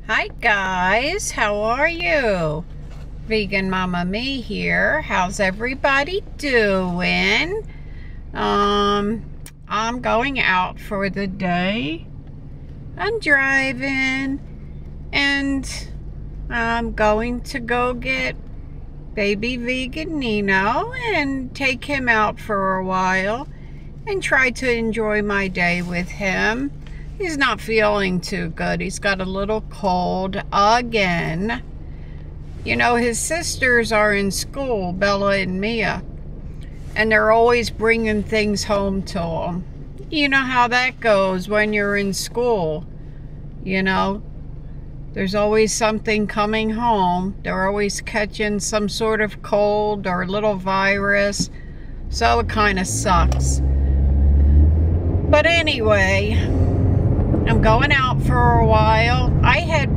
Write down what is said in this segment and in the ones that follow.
Hi guys, how are you? Vegan Mama Me here. How's everybody doing? I'm going out for the day. I'm driving and I'm going to go get baby vegan Nino and take him out for a while and try to enjoy my day with him. He's not feeling too good. He's got a little cold again. You know, his sisters are in school, Bella and Mia, and they're always bringing things home to him. You know how that goes when you're in school. You know, there's always something coming home. They're always catching some sort of cold or little virus. So it kind of sucks. But anyway, I'm going out for a while. I had,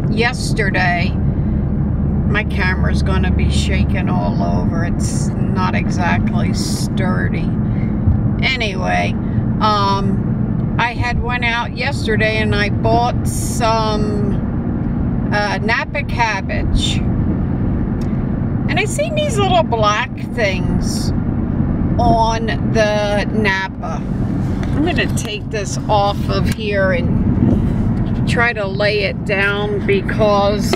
yesterday, my camera's going to be shaking all over. It's not exactly sturdy. Anyway, I had went out yesterday and I bought some Napa cabbage. And I seen these little black things on the Napa. I'm going to take this off of here and try to lay it down because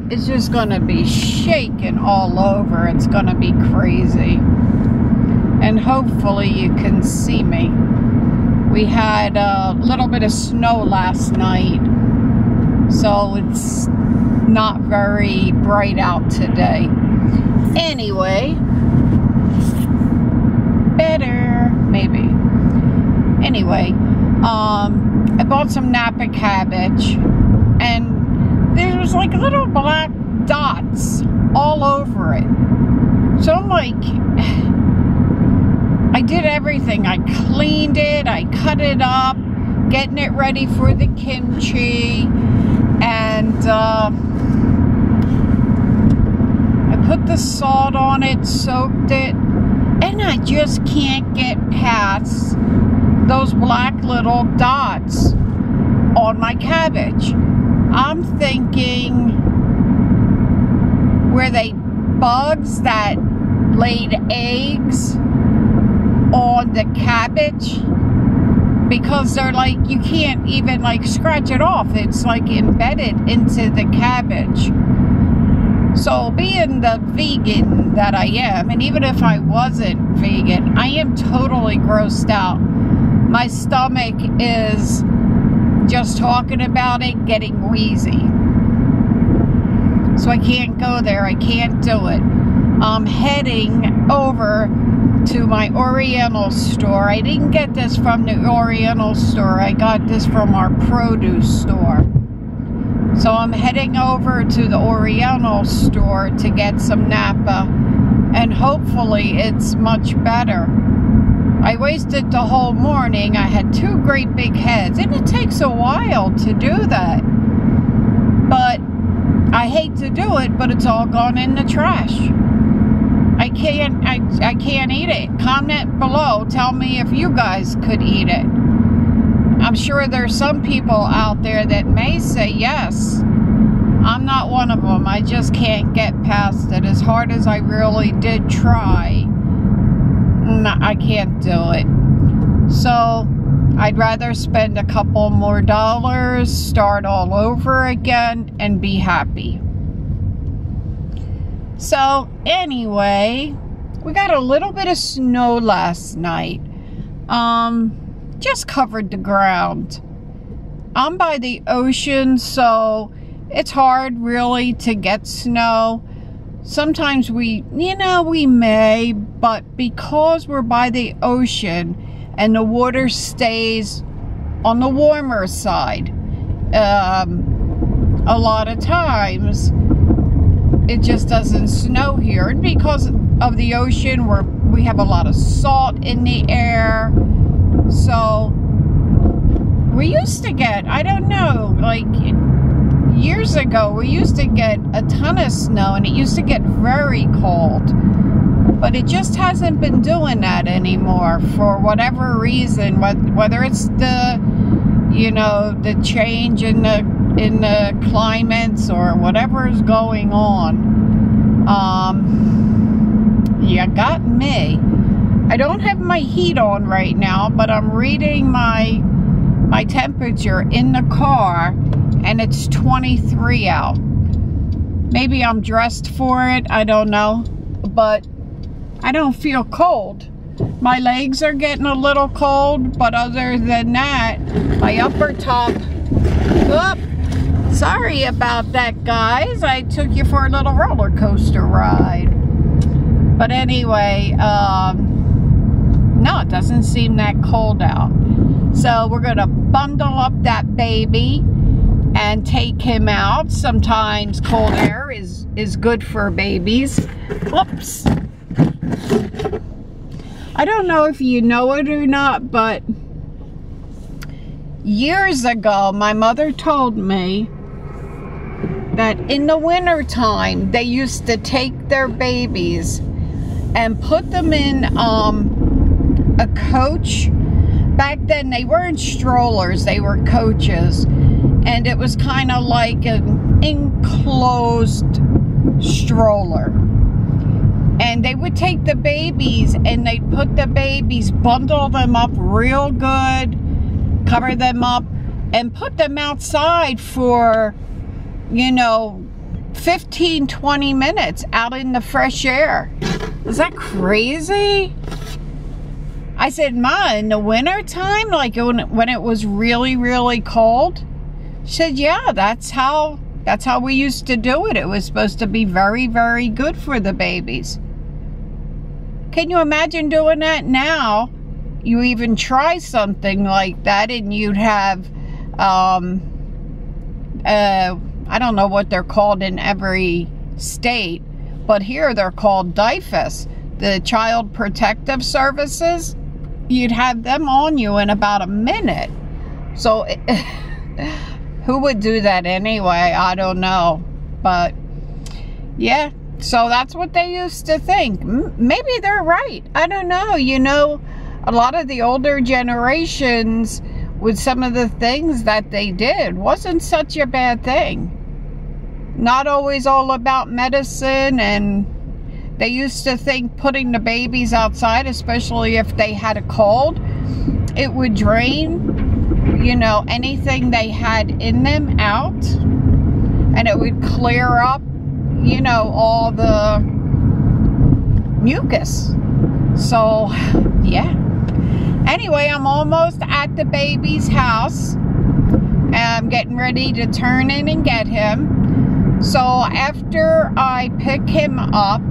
it's just going to be shaking all over. It's going to be crazy. And hopefully you can see me. We had a little bit of snow last night, so it's not very bright out today. Anyway, better, maybe. Anyway, I bought some Napa cabbage, and there was like little black dots all over it. So I'm like, I did everything. I cleaned it, I cut it up, getting it ready for the kimchi, and I put the salt on it, soaked it, and I just can't get past those black little dots on my cabbage. I'm thinking, were they bugs that laid eggs on the cabbage? Because they're like, you can't even like scratch it off. It's like embedded into the cabbage. So being the vegan that I am, and even if I wasn't vegan, I am totally grossed out. My stomach is, just talking about it, getting wheezy. So I can't go there. I can't do it. I'm heading over to my Oriental store. I didn't get this from the Oriental store. I got this from our produce store. So I'm heading over to the Oriental store to get some Napa, and hopefully it's much better. I wasted the whole morning. I had two great big heads, and it takes a while to do that. But I hate to do it, but it's all gone in the trash. I can't eat it. Comment below. Tell me if you guys could eat it. I'm sure there's some people out there that may say yes. I'm not one of them. I just can't get past it. As hard as I really did try, I can't do it. So I'd rather spend a couple more dollars, start all over again, and be happy. So anyway, we got a little bit of snow last night. Just covered the ground. I'm by the ocean, so it's hard really to get snow. Sometimes we may, but because we're by the ocean and the water stays on the warmer side, a lot of times it just doesn't snow here. And because of the ocean, we have a lot of salt in the air. So we used to get, I don't know, like years ago, we used to get a ton of snow and it used to get very cold. But it just hasn't been doing that anymore for whatever reason, whether it's the you know, the change in the climates or whatever is going on. You got me. I don't have my heat on right now, but I'm reading my temperature in the car, and it's 23 out. Maybe I'm dressed for it, I don't know, but I don't feel cold. My legs are getting a little cold, but other than that, my upper top, sorry about that, guys. I took you for a little roller coaster ride. But anyway, no, it doesn't seem that cold out. So we're gonna bundle up that baby and take him out. Sometimes cold air is good for babies. Whoops. I don't know if you know it or not, but years ago, my mother told me that in the winter time, they used to take their babies and put them in a coach. Back then, they weren't strollers, they were coaches. And it was kind of like an enclosed stroller. And they would take the babies and they'd put the babies, bundle them up real good, cover them up, and put them outside for, you know, 15, 20 minutes out in the fresh air. Is that crazy? I said, Ma, in the winter time, like when it was really, really cold? She said, yeah, that's how we used to do it. It was supposed to be very, very good for the babies. Can you imagine doing that now? You even try something like that and you'd have, I don't know what they're called in every state, but here they're called DIFAS, the Child Protective Services. You'd have them on you in about a minute. So who would do that anyway? I don't know. But yeah, so that's what they used to think. Maybe they're right. I don't know. You know, a lot of the older generations, with some of the things that they did, wasn't such a bad thing. Not always all about medicine, and they used to think putting the babies outside, especially if they had a cold, it would drain, you know, anything they had in them out, and it would clear up, you know, all the mucus. So, yeah. Anyway, I'm almost at the baby's house. I'm getting ready to turn in and get him. So after I pick him up,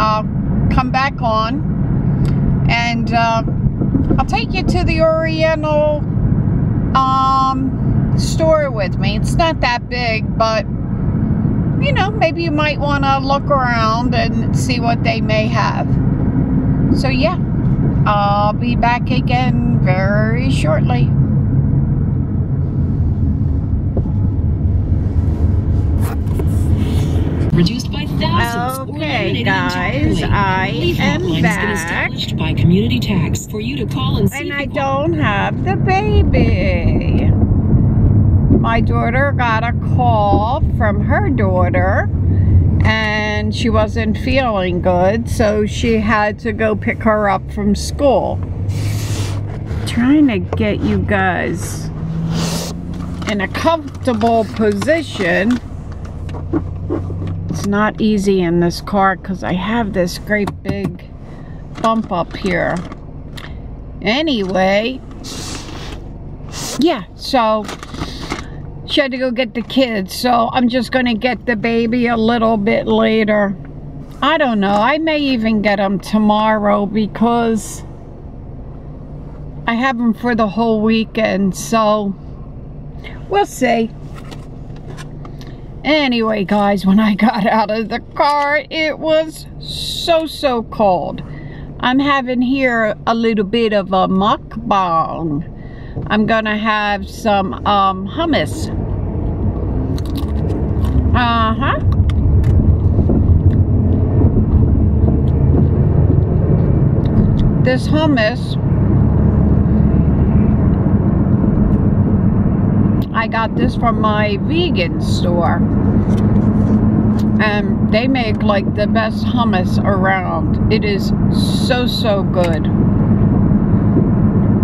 I'll come back on, and I'll take you to the Oriental store with me. It's not that big, but you know, maybe you might want to look around and see what they may have. So yeah, I'll be back again very shortly. Reduced by thousands. Okay, guys, I am back. By community tax for you to call and see. And I don't have the baby. My daughter got a call from her daughter, and she wasn't feeling good, so she had to go pick her up from school. Trying to get you guys in a comfortable position. It's not easy in this car because I have this great big bump up here. Anyway, yeah, so she had to go get the kids, so I'm just going to get the baby a little bit later. I don't know, I may even get him tomorrow because I have him for the whole weekend, so we'll see. Anyway, guys, when I got out of the car, it was so cold. I'm having here a little bit of a mukbang. I'm gonna have some hummus. This hummus got this from my vegan store. And they make like the best hummus around. It is so good.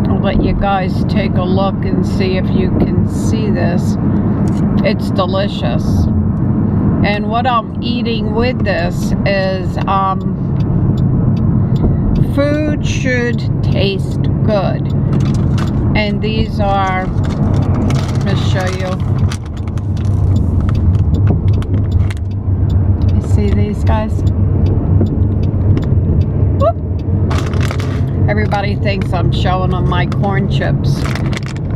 I'll let you guys take a look and see if you can see this. It's delicious. And what I'm eating with this is food should taste good. And these are, let me show you. You see these guys? Whoop. Everybody thinks I'm showing them my corn chips.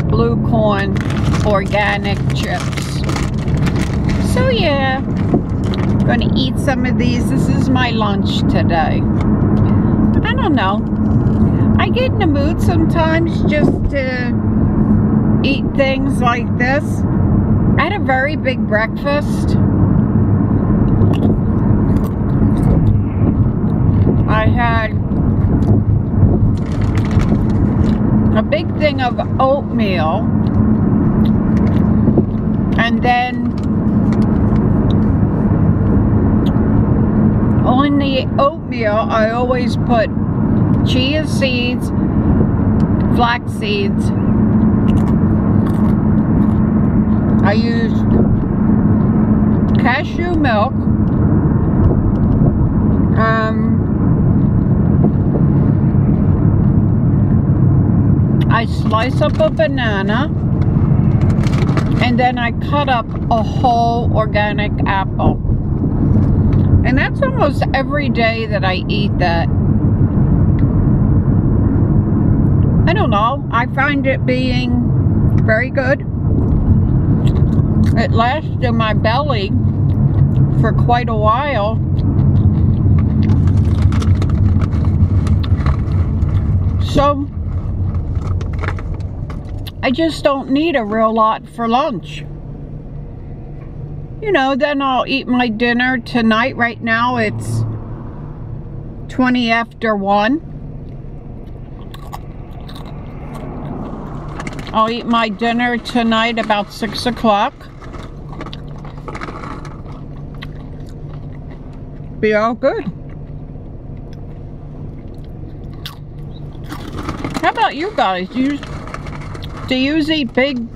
Blue corn, organic chips. So yeah, I'm gonna eat some of these. This is my lunch today. I don't know. I get in the mood sometimes just to eat things like this. I had a very big breakfast. I had a big thing of oatmeal, and then on the oatmeal I always put chia seeds, flax seeds. I used cashew milk. I slice up a banana, and then I cut up a whole organic apple. And that's almost every day that I eat that. I don't know. I find it being very good. It lasts in my belly for quite a while. So I just don't need a real lot for lunch. You know, then I'll eat my dinner tonight. Right now it's 20 after 1. I'll eat my dinner tonight about 6 o'clock. Be all good. How about you guys? Do you eat big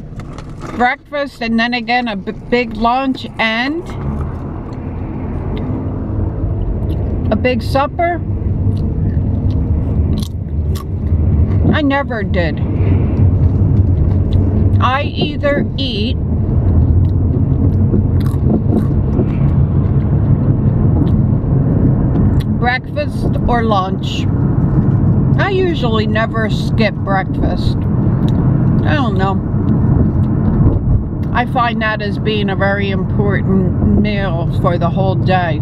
breakfast and then again a big lunch and a big supper? I never did. I either eat breakfast or lunch. I usually never skip breakfast. I don't know. I find that as being a very important meal for the whole day.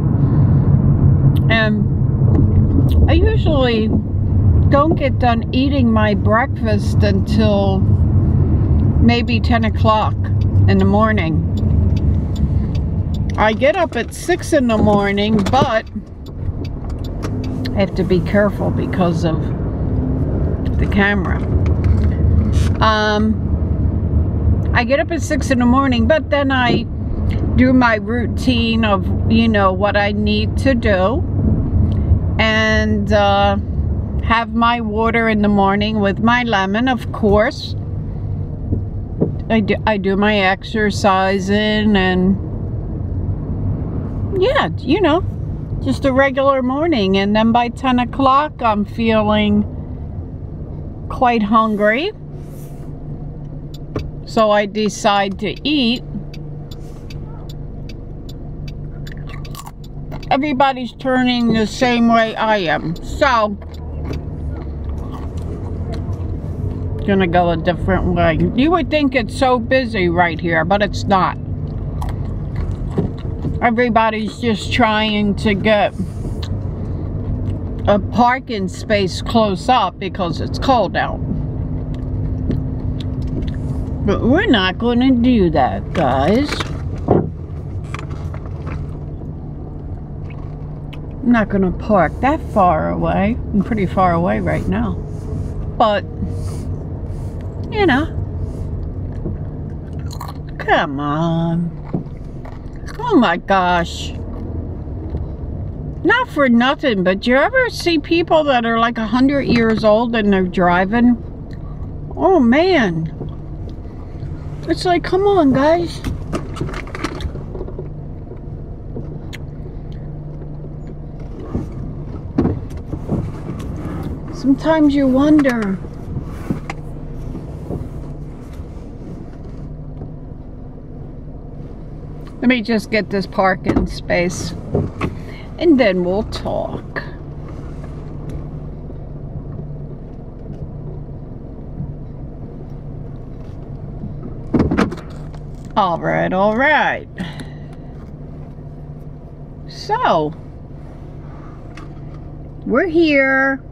And I usually don't get done eating my breakfast until maybe 10 o'clock in the morning. I get up at 6 in the morning, but I have to be careful because of the camera. I get up at 6 in the morning, but then I do my routine of, you know, what I need to do, and have my water in the morning with my lemon, of course. I do my exercising, and yeah, you know, just a regular morning. And then by 10 o'clock I'm feeling quite hungry, so I decide to eat. Everybody's turning the same way I am, so gonna go a different way. You would think it's so busy right here, but it's not. Everybody's just trying to get a parking space close up because it's cold out. But we're not gonna do that, guys. I'm not gonna park that far away. I'm pretty far away right now. But, you know, Come on. Oh my gosh. Not for nothing, but do you ever see people that are like 100 years old and they're driving? Oh man. It's like, come on guys. Sometimes you wonder. Let me just get this parking space and then we'll talk. All right. So, we're here.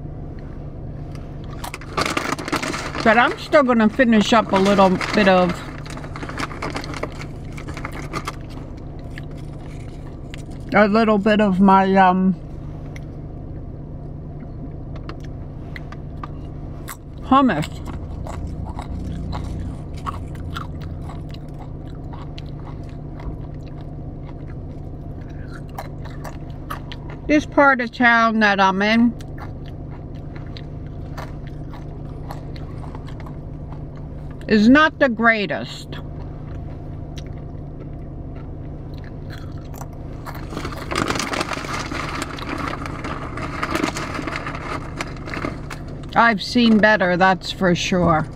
But I'm still going to finish up a little bit of my hummus. This part of town that I'm in is not the greatest. I've seen better, that's for sure.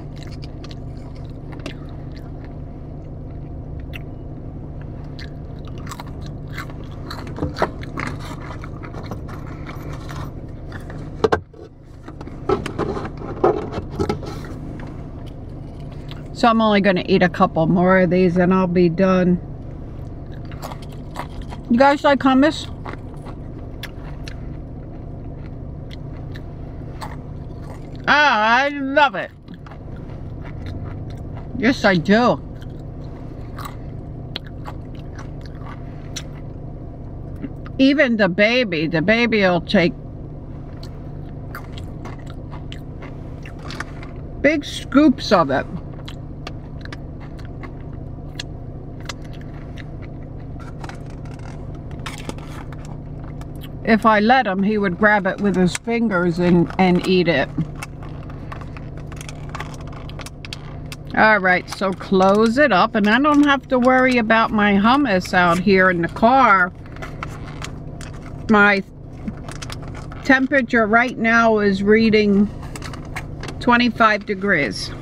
So I'm only going to eat a couple more of these and I'll be done. You guys like hummus? Ah, I love it. Yes, I do. Even the baby will take big scoops of it. If I let him, he would grab it with his fingers and eat it. Alright, so close it up, and I don't have to worry about my hummus out here in the car. My temperature right now is reading 25 degrees. So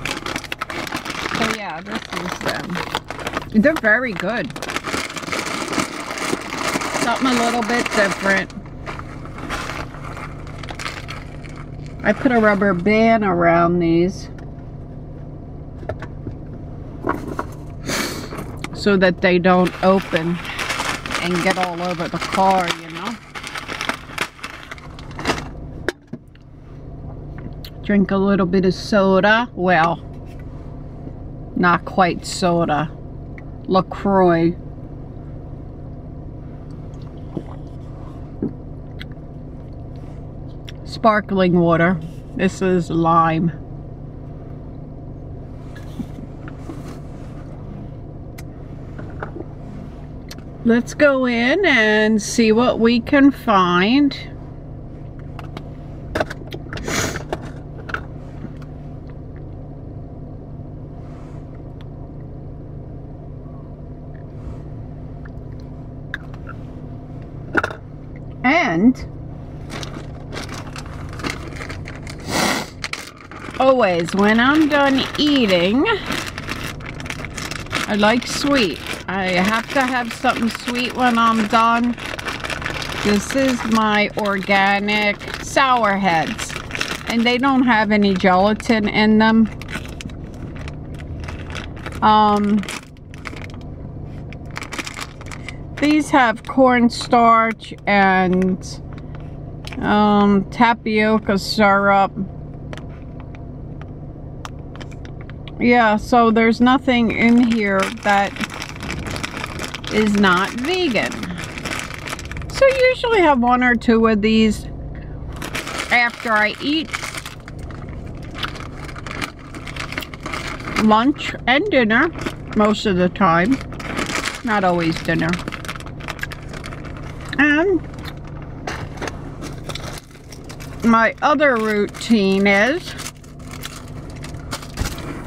yeah, this is them. They're very good. Something a little bit different. I put a rubber band around these so that they don't open and get all over the car, you know. Drink a little bit of soda. Well, not quite soda. LaCroix. Sparkling water. This is lime. Let's go in and see what we can find. And always, when I'm done eating, I like sweet. I have to have something sweet when I'm done. This is my organic Sour Heads, and they don't have any gelatin in them. These have cornstarch and tapioca syrup. Yeah, so there's nothing in here that is not vegan. So I usually have one or two of these after I eat lunch and dinner. most of the time. Not always dinner. And my other routine is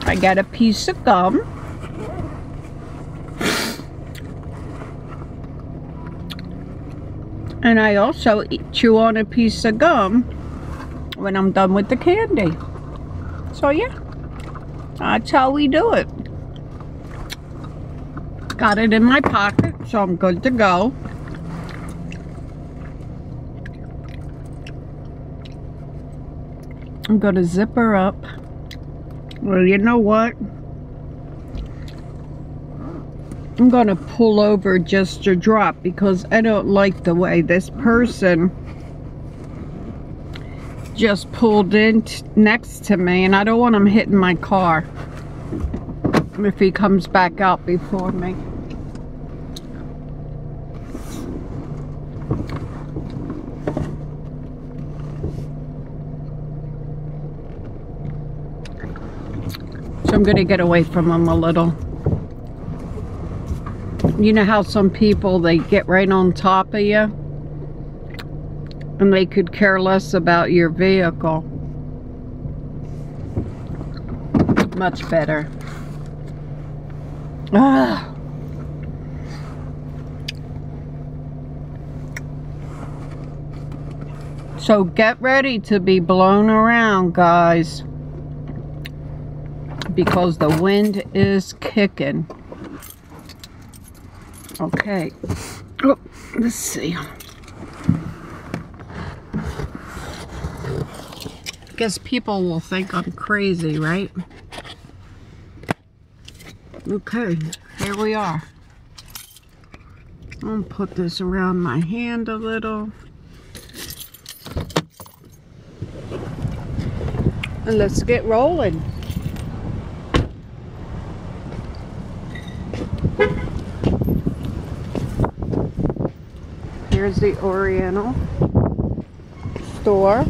I get a piece of gum. And I also chew on a piece of gum when I'm done with the candy. So yeah, that's how we do it. Got it in my pocket, so I'm good to go. I'm gonna zip her up. Well, you know what? I'm gonna pull over just a drop because I don't like the way this person just pulled in next to me, and I don't want him hitting my car if he comes back out before me. So I'm gonna get away from him a little. You know how some people, they get right on top of you and they could care less about your vehicle. Much better. Ah. So get ready to be blown around, guys, because the wind is kicking. Okay, oh, let's see. Guess people will think I'm crazy, right? Okay, here we are. I'm gonna put this around my hand a little. And let's get rolling. Here's the Oriental store.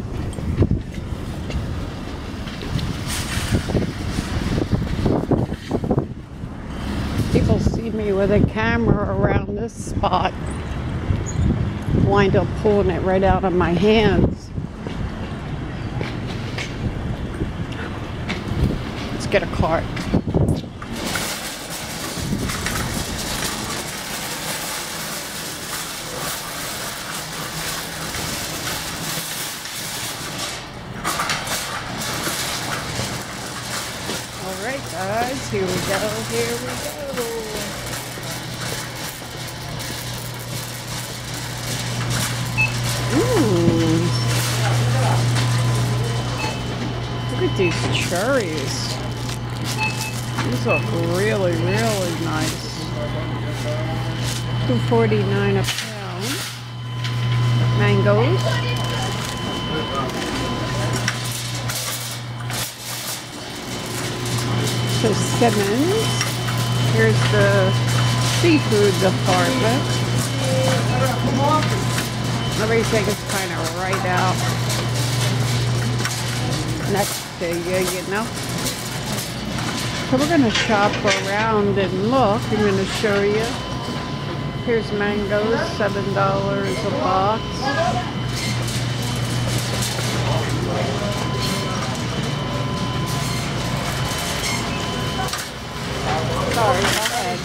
People see me with a camera around this spot, wind up pulling it right out of my hands. Let's get a cart. Alright guys, here we go, here we go. Ooh. Look at these cherries. These look really, really nice. $2.49 a pound. Mangoes. Simmons. Here's the seafood department. Everything is kind of right out next to you, you know. So we're going to shop around and look. I'm going to show you. Here's mangoes, $7 a box. Sorry, go ahead.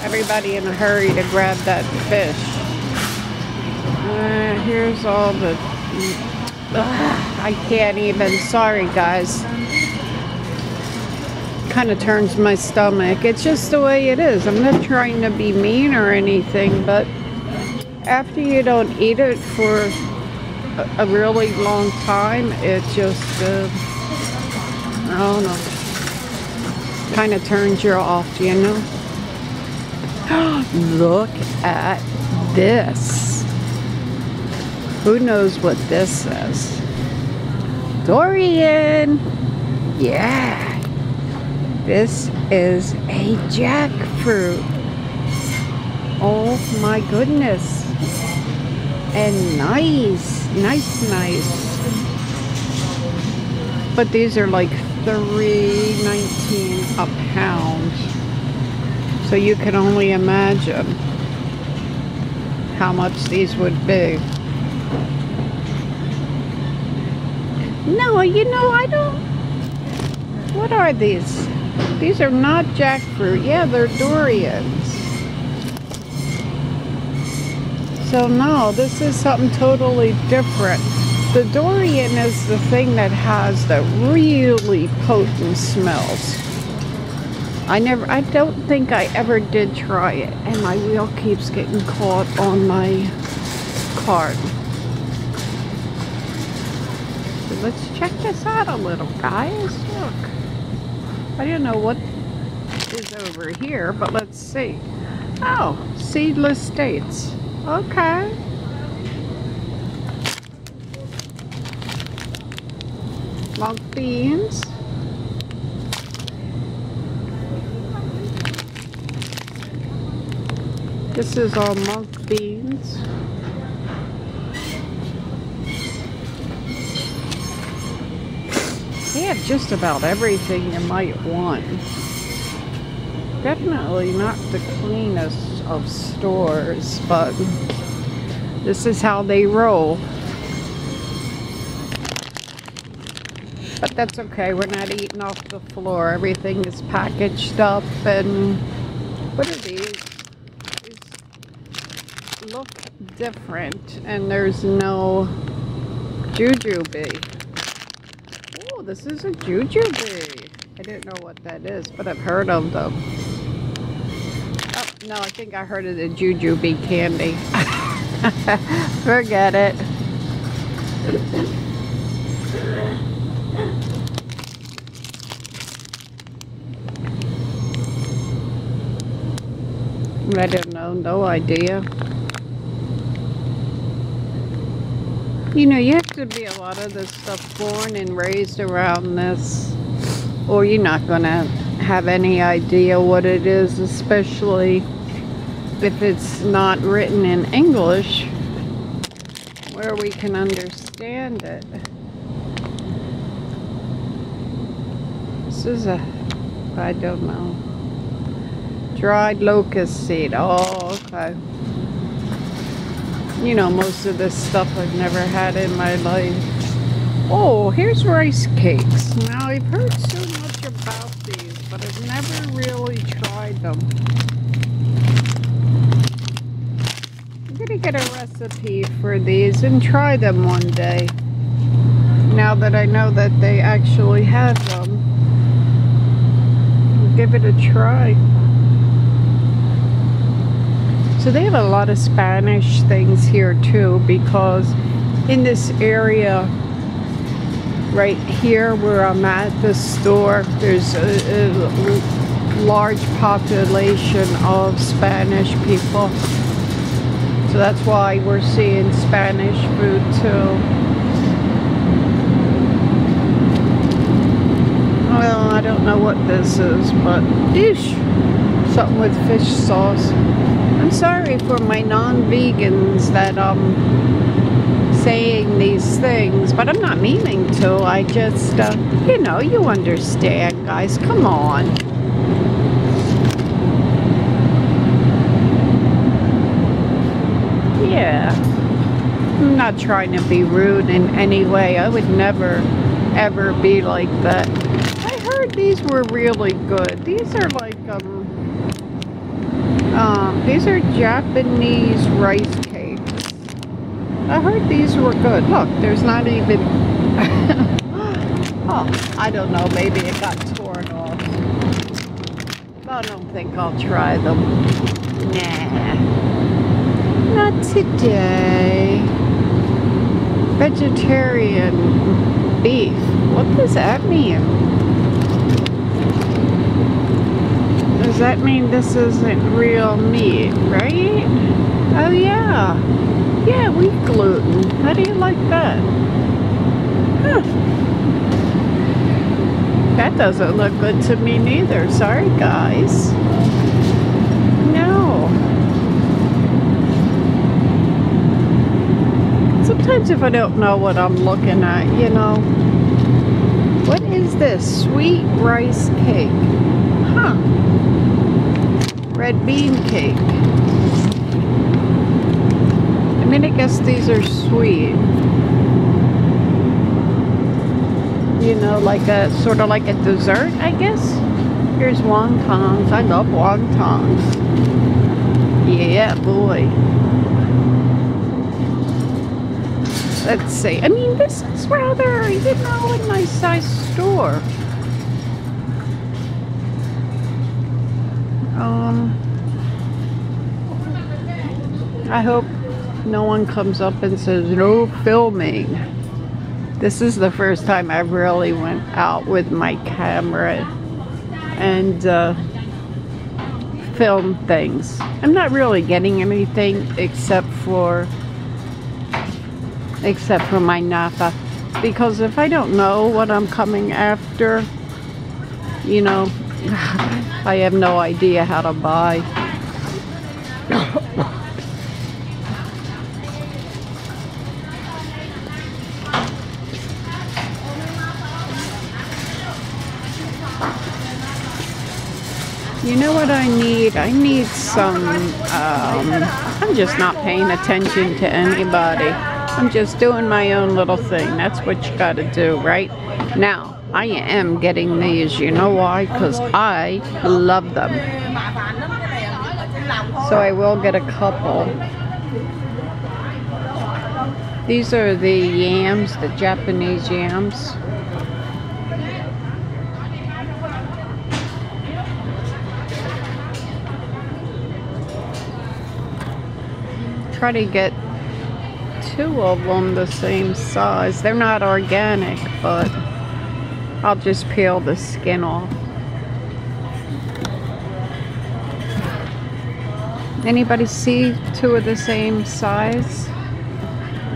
Everybody in a hurry to grab that fish. Here's all the... I can't even. Sorry, guys. Kind of turns my stomach. It's just the way it is. I'm not trying to be mean or anything, but after you don't eat it for a really long time, it just, I don't know, kind of turns you off, you know? Look at this. Who knows what this says? Dorian! Yeah! This is a jackfruit. Oh my goodness. And nice. But these are like $3.19 a pound. So you can only imagine how much these would be. No, you know, I don't. What are these? These are not jackfruit. Yeah, they're durians. So no, this is something totally different. The durian is the thing that has the really potent smells. I don't think I ever did try it, and my wheel keeps getting caught on my cart. So let's check this out a little, guys. Look. I don't know what is over here, but let's see. Oh, seedless dates. Okay. Monk beans. This is all monk beans. They have just about everything you might want. Definitely not the cleanest of stores, but this is how they roll. But that's okay, we're not eating off the floor. Everything is packaged up. And what are these? These look different, and there's no jujube. Oh, this is a jujube. I didn't know what that is, but I've heard of them. Oh, no, I think I heard of the jujube candy. Forget it. I don't know, no idea. You know, you have to be a lot of this stuff born and raised around this, or you're not gonna have any idea what it is, especially if it's not written in English where we can understand it. This is a, I don't know, dried locust seed. Oh, okay. You know, most of this stuff I've never had in my life. Oh, here's rice cakes. Now, I've heard so much about these, but I've never really tried them. I'm gonna get a recipe for these and try them one day. Now that I know that they actually have them, I'll give it a try. So they have a lot of Spanish things here too, because in this area right here where I'm at the store, there's a large population of Spanish people. So that's why we're seeing Spanish food too. Well, I don't know what this is, but eesh, something with fish sauce. I'm sorry for my non-vegans that saying these things, but I'm not meaning to. I just, you know, you understand, guys. Come on. Yeah. I'm not trying to be rude in any way. I would never, ever be like that. I heard these were really good. These are like, these are Japanese rice cakes. I heard these were good. Look, there's not even... oh, I don't know. Maybe it got torn off. I don't think I'll try them. Nah. Not today. Vegetarian beef. What does that mean? Does that mean this isn't real meat, right? Oh yeah. Yeah, wheat gluten. How do you like that? Huh. That doesn't look good to me neither. Sorry, guys. No. Sometimes if I don't know what I'm looking at, you know, What is this? Sweet rice cake. Huh. Red bean cake. I mean, I guess these are sweet. You know, like a sort of like a dessert, I guess. Here's wontons. I love wontons. Yeah, boy. Let's see. I mean, this is rather, you know, a nice size store. I hope no one comes up and says, no filming. This is the first time I really went out with my camera and filmed things. I'm not really getting anything except for my Napa, because if I don't know what I'm coming after, you know, I have no idea how to buy. You know what I need? I need some, I'm just not paying attention to anybody. I'm just doing my own little thing. That's what you gotta do, right? Now, I am getting these. You know why? Because I love them. So I will get a couple. These are the yams, the Japanese yams. Try to get 2 of them the same size. They're not organic, but I'll just peel the skin off. Anybody see 2 of the same size?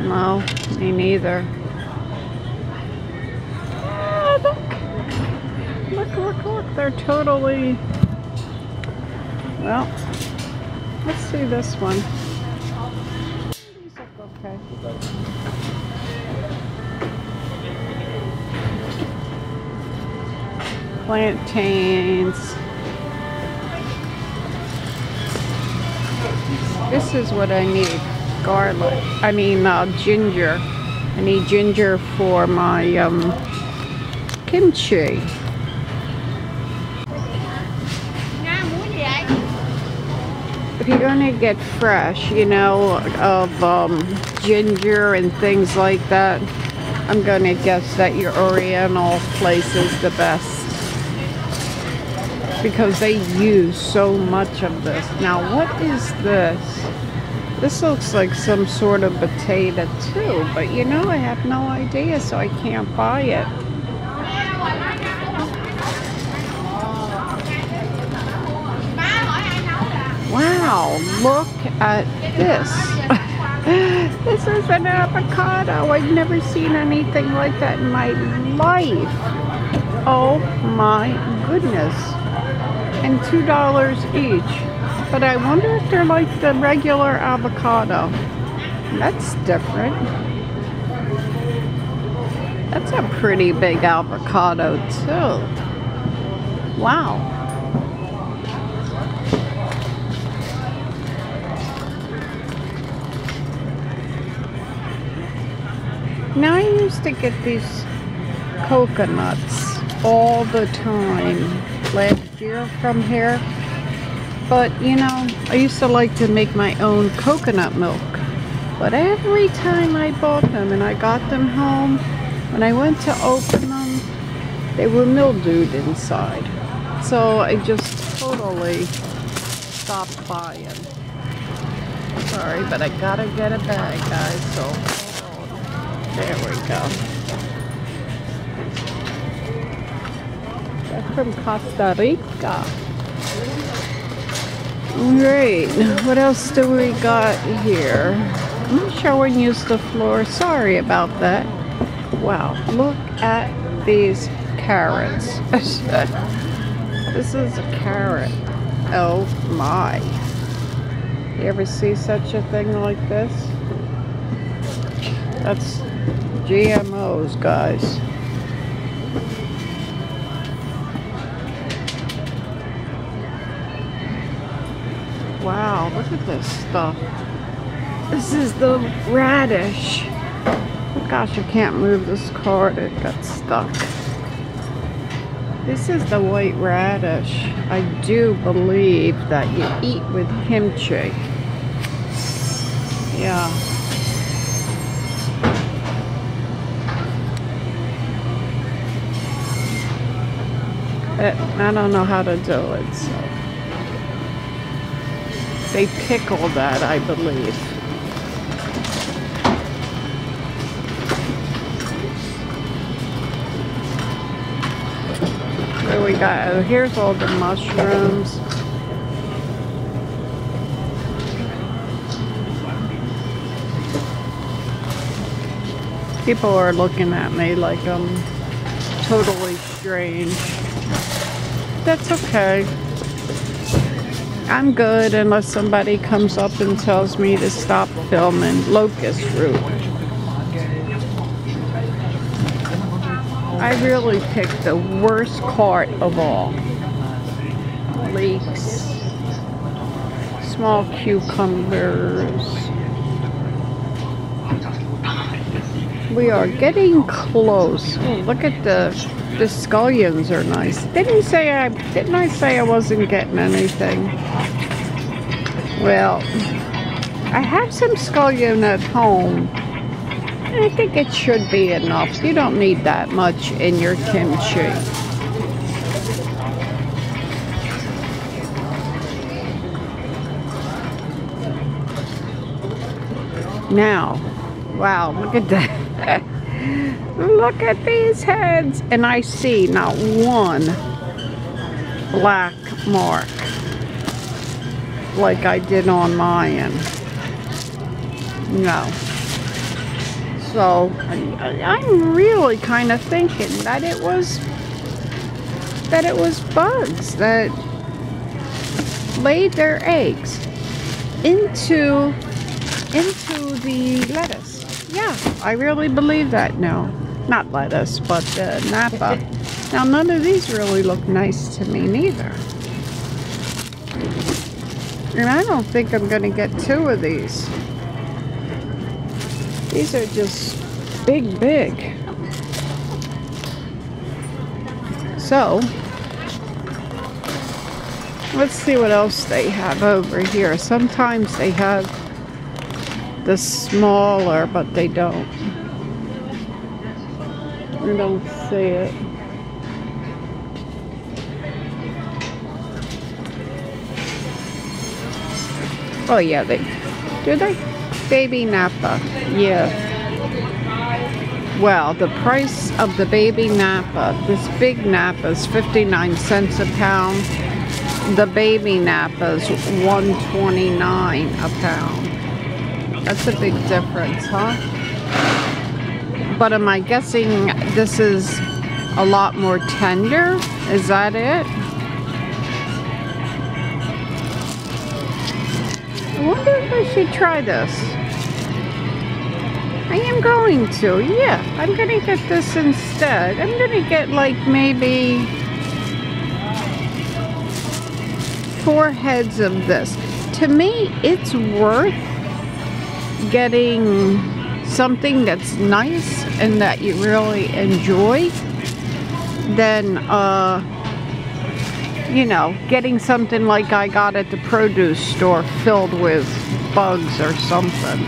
No, me neither. Oh, look, they're totally, well, let's see this one. Okay. Plantains. This is what I need. Garlic. I mean ginger. I need ginger for my kimchi. If you're gonna get fresh, you know, of ginger and things like that, I'm gonna guess that your Oriental place is the best, because they use so much of this. Now, what is this? This looks like some sort of potato too, but you know, I have no idea, so I can't buy it. Wow, look at this. This is an avocado. I've never seen anything like that in my life. Oh my goodness. And $2 each. But I wonder if they're like the regular avocado. That's different. That's a pretty big avocado too. Wow. Now, I used to get these coconuts all the time last year from here, but you know, I used to like to make my own coconut milk, but every time I bought them and I got them home, when I went to open them, they were mildewed inside, so I just totally stopped buying. Sorry, but I gotta get a bag, guys, so there we go. That's from Costa Rica. Great. What else do we got here? I'm showing you the floor. Sorry about that. Wow. Look at these carrots. This is a carrot. Oh my. You ever see such a thing like this? That's GMOs, guys. Wow, look at this stuff. This is the radish. Oh gosh, I can't move this card. It got stuck. This is the white radish. I do believe that you eat with kimchi. Yeah. I don't know how to do it, so. They pickle that, I believe. There we go. Here's all the mushrooms. People are looking at me like I'm totally strange. That's okay. I'm good unless somebody comes up and tells me to stop filming locust fruit. I really picked the worst cart of all. Leeks, small cucumbers. We are getting close. Oh, look at the scallions are nice. Didn't I say I wasn't getting anything? Well, I have some scallion at home. I think it should be enough. You don't need that much in your kimchi. Now, wow, look at that. Look at these heads. And I see not one black mark like I did on mine. No. So I'm really kind of thinking that it was bugs that laid their eggs into the lettuce. Yeah, I really believe that now. Not lettuce, but Napa. Now none of these really look nice to me neither. And I don't think I'm gonna get two of these. These are just big. So, let's see what else they have over here. Sometimes they have the smaller, but they don't. I don't see it. Oh yeah, do they? Baby Napa, yeah. Well, the price of the baby Napa, this big Napa is 59 cents a pound. The baby Napa is $1.29 a pound. That's a big difference, huh? But am I guessing this is a lot more tender? Is that it? I wonder if I should try this. I am going to, yeah. I'm gonna get this instead. I'm gonna get like maybe 4 heads of this. To me, it's worth getting something that's nice and that you really enjoy than, you know, getting something like I got at the produce store filled with bugs or something.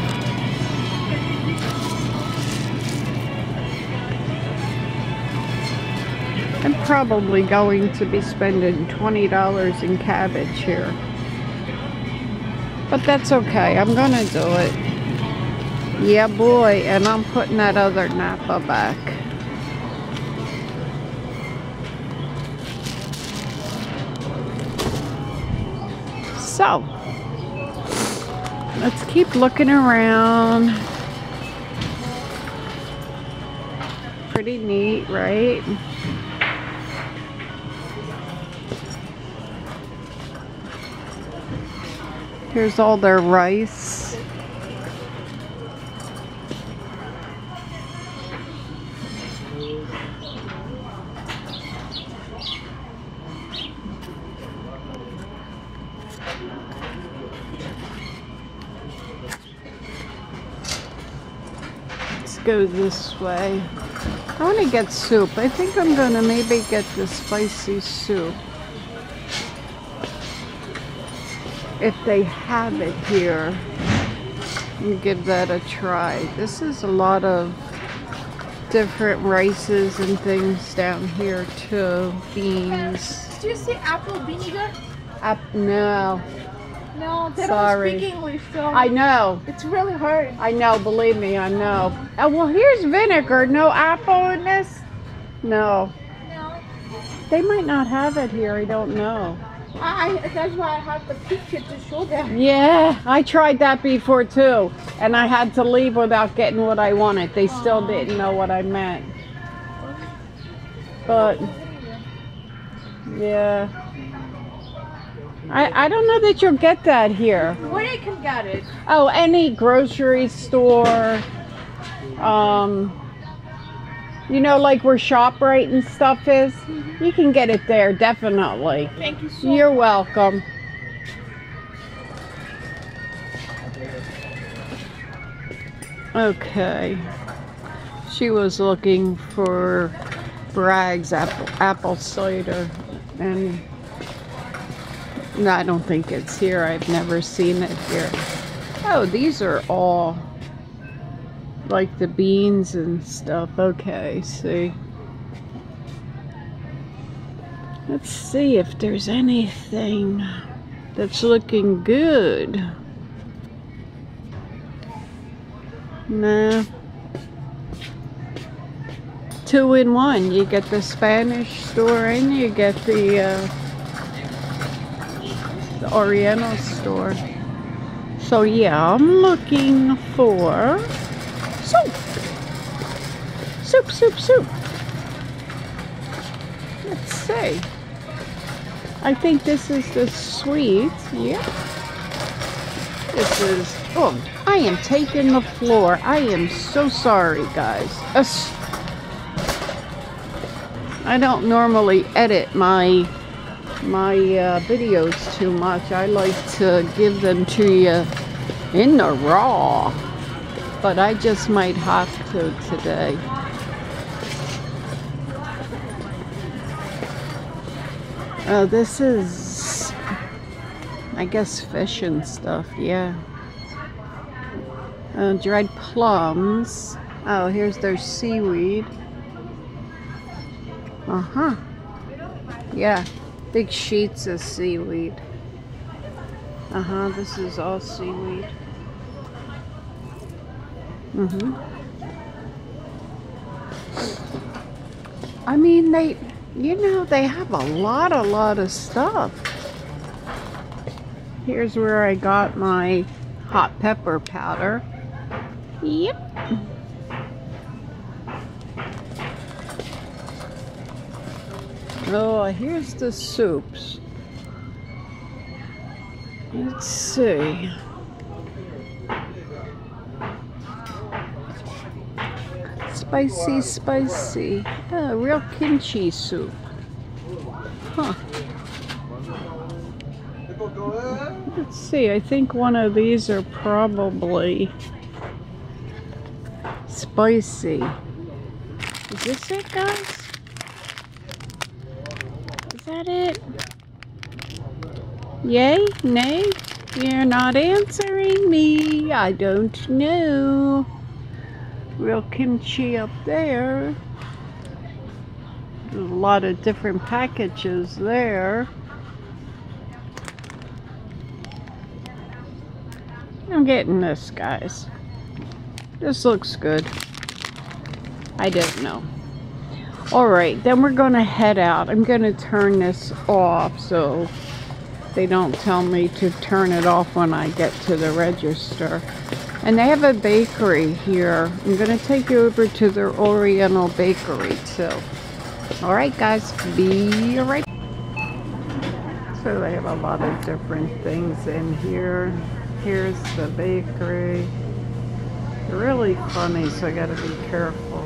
I'm probably going to be spending $20 in cabbage here. But that's okay. I'm gonna do it. Yeah, boy. And I'm putting that other Napa back. So, let's keep looking around. Pretty neat, right? Here's all their rice. let's go this way. I want to get soup. I think I'm going to maybe get the spicy soup. If they have it here, and give that a try. This is a lot of different rices and things down here too. Beans. Do you see apple vinegar? No. No, they Sorry. don't speak English, so I know. it's really hard. I know, believe me, I know. Oh, well, here's vinegar. No apple in this? No. No. They might not have it here. I don't know. That's why I have the picture to show them. Yeah, I tried that before too. And I had to leave without getting what I wanted. They still didn't know what I meant. But, yeah. I don't know that you'll get that here. Where I can get it? Oh, any grocery store. You know, like where ShopRite and stuff is. You can get it there, definitely. Thank you so You're much. welcome. Okay. She was looking for Bragg's apple cider, and no, I don't think it's here. I've never seen it here. Oh, these are all like the beans and stuff. Okay, see. Let's see if there's anything that's looking good. Nah. 2 in 1. You get the Spanish store and you get the Oriental store. So yeah, I'm looking for soup. Soup, soup, soup. Let's see. I think this is the sweet. Yeah. This is, oh, I am taking the floor. I am so sorry, guys. I don't normally edit my videos too much. I like to give them to you in the raw, but I just might have to today. This is, I guess, fish and stuff. Yeah. Dried plums. Oh, here's their seaweed. Uh-huh. Yeah. Big sheets of seaweed. Uh-huh, this is all seaweed. Mm-hmm. I mean, they, you know, they have a lot of stuff. Here's where I got my hot pepper powder. Yep. Oh, here's the soups. Let's see. Spicy, spicy. Oh, real kimchi soup. Huh. Let's see, I think one of these are probably spicy. Is this it, guys? Is that it? Yay? Nay? You're not answering me. I don't know. Real kimchi up there. There's a lot of different packages there. I'm getting this, guys. This looks good. I don't know. Alright, then we're going to head out. I'm going to turn this off so they don't tell me to turn it off when I get to the register. And they have a bakery here. I'm going to take you over to their Oriental bakery too. Alright guys, be right. So they have a lot of different things in here. Here's the bakery. They're really funny, so I gotta be careful.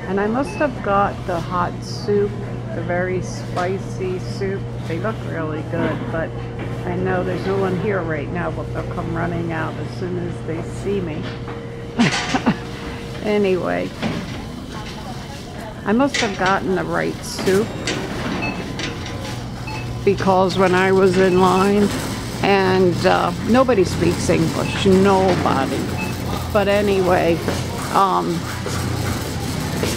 And I must have got the hot soup, the very spicy soup. They look really good, but I know there's no one here right now, but they'll come running out as soon as they see me. Anyway, I must have gotten the right soup, because when I was in line, and nobody speaks English, nobody. But anyway,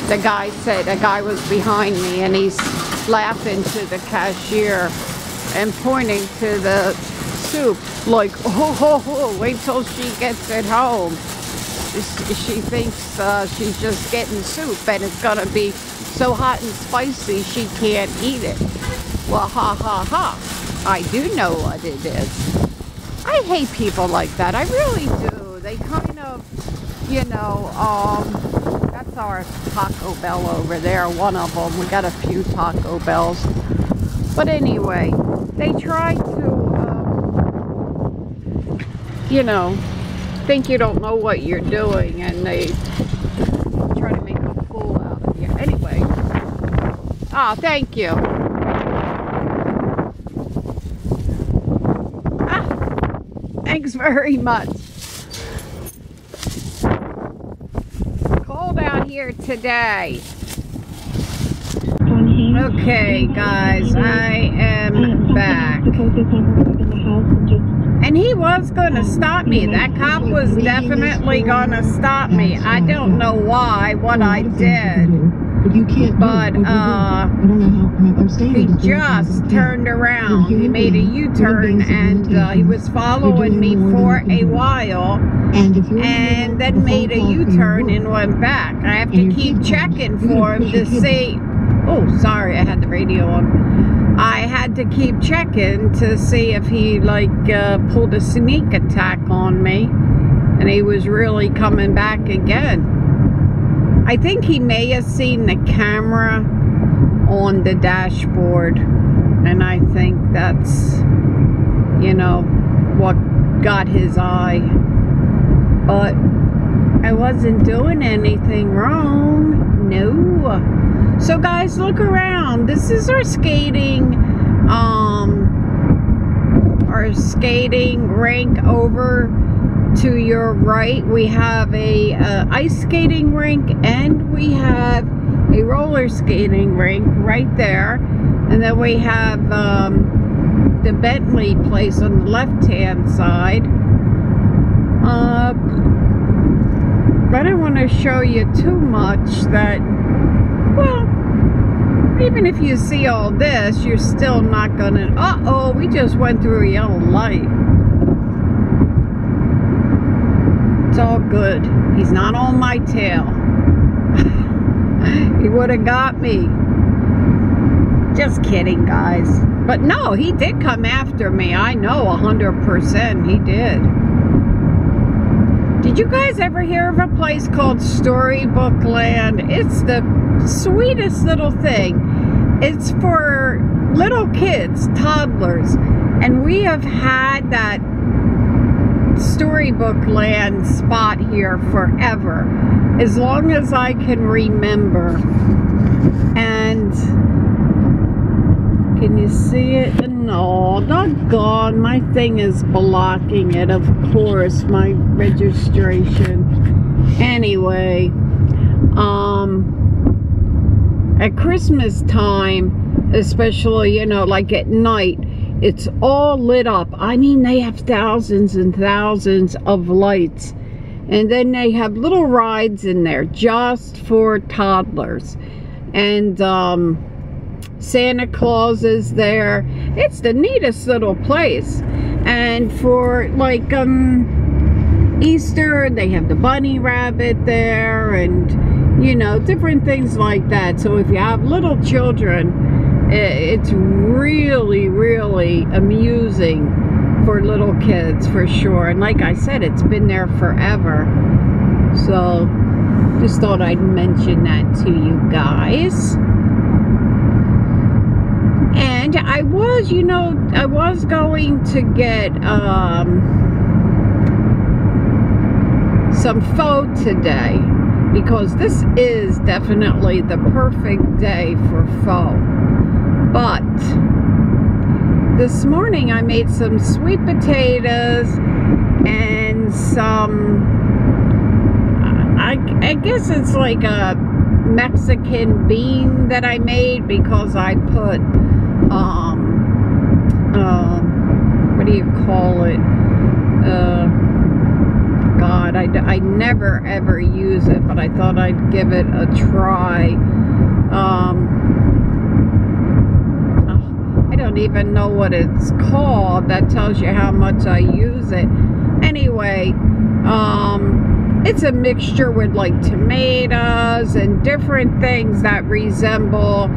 the guy said, a guy was behind me, and he's laughing to the cashier and pointing to the soup like, oh, wait till she gets it home. She thinks she's just getting soup and it's gonna be so hot and spicy she can't eat it. Well, ha ha ha, I do know what it is. I hate people like that, I really do. They kind of, you know, that's our Taco Bell over there, one of them. We got a few Taco Bells. But anyway, they try to, you know, think you don't know what you're doing, and they try to make a fool out of you. Anyway, thank you. Thanks very much. Cold out here today. Okay, guys, I am back. And he was going to stop me. That cop was definitely going to stop me. I don't know why, what I did. But he just turned around. He made a U-turn, and he was following me for a while, and then made a U-turn and went back. I have to keep checking for him to see. Oh, sorry, I had the radio on. I had to keep checking to see if he like pulled a sneak attack on me, and he was really coming back again. I think he may have seen the camera on the dashboard, and I think that's, you know, what got his eye. But I wasn't doing anything wrong. No. So guys, look around. This is our skating rink. Over to your right, we have a ice skating rink, and we have a roller skating rink right there, and then we have the Bentley place on the left hand side. I don't want to show you too much that, well, even if you see all this, you're still not gonna, uh-oh, we just went through a yellow light. It's all good. He's not on my tail. He would have got me. Just kidding, guys. But no, he did come after me. I know 100% he did. Did you guys ever hear of a place called Storybook Land? It's the sweetest little thing. It's for little kids, toddlers, and we have had that Storybook Land spot here forever, as long as I can remember. And can you see it? No, doggone, my thing is blocking it, of course, my registration. Anyway, at Christmas time, especially, you know, like at night, it's all lit up. I mean, they have thousands and thousands of lights. And then they have little rides in there just for toddlers. And Santa Claus is there. It's the neatest little place. And for like Easter, they have the bunny rabbit there, and you know, different things like that. So if you have little children, it's really, really amusing for little kids, for sure. And like I said, it's been there forever. So just thought I'd mention that to you guys. And I was, you know, I was going to get some pho today, because this is definitely the perfect day for pho. But this morning I made some sweet potatoes and some, I guess it's like a Mexican bean that I made, because I put what do you call it? God, I never ever use it, but I thought I'd give it a try. I don't even know what it's called. That tells you how much I use it. Anyway, it's a mixture with like tomatoes and different things that resemble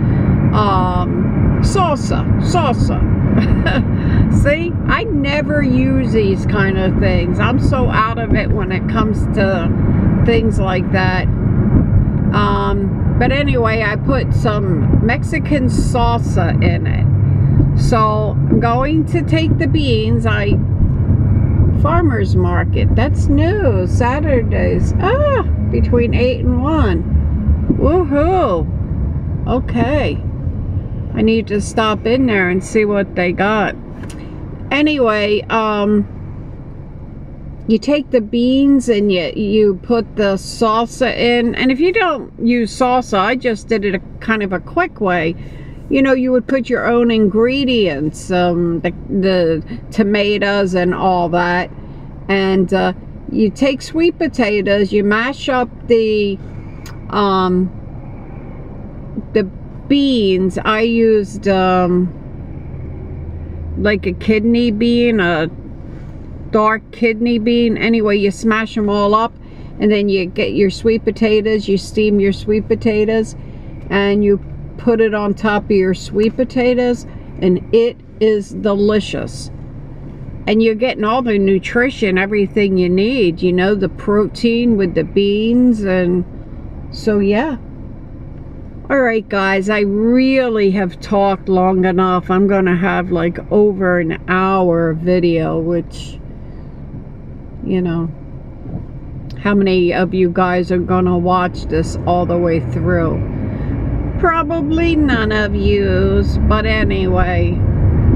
salsa. See, I never use these kind of things. I'm so out of it when it comes to things like that. But anyway, I put some Mexican salsa in it. So I'm going to take the beans. Farmer's market, that's new, Saturdays, between 8 and 1. Woohoo. Okay, I need to stop in there and see what they got. Anyway, you take the beans and you put the salsa in, and if you don't use salsa, I just did it kind of a quick way. You know, you would put your own ingredients, the tomatoes and all that, and you take sweet potatoes, you mash up the beans. I used like a kidney bean, a dark kidney bean. Anyway, you smash them all up, and then you get your sweet potatoes, you steam your sweet potatoes, and you put it on top of your sweet potatoes, and it is delicious. And you're getting all the nutrition, everything you need, you know, the protein with the beans. And so yeah. Alright guys, I really have talked long enough. I'm gonna have like over an hour video, which, you know, how many of you guys are gonna watch this all the way through? Probably none of yous, but anyway,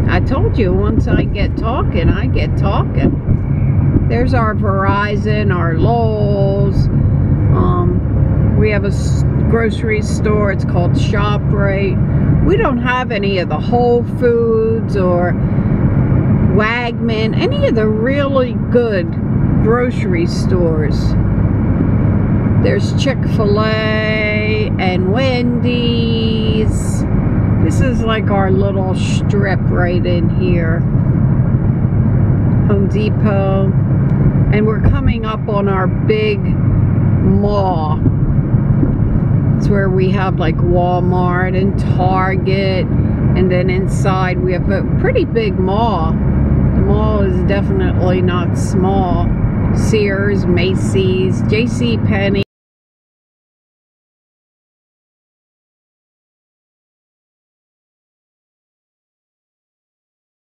I told you, once I get talking, I get talking. There's our Verizon, our Lowe's. We have a grocery store, it's called ShopRite. We don't have any of the Whole Foods or Wegman, any of the really good grocery stores. There's Chick-fil-A and Wendy's. This is like our little strip right in here. Home Depot. And we're coming up on our big mall. It's where we have like Walmart and Target. And then inside we have a pretty big mall. The mall is definitely not small. Sears, Macy's, JCPenney.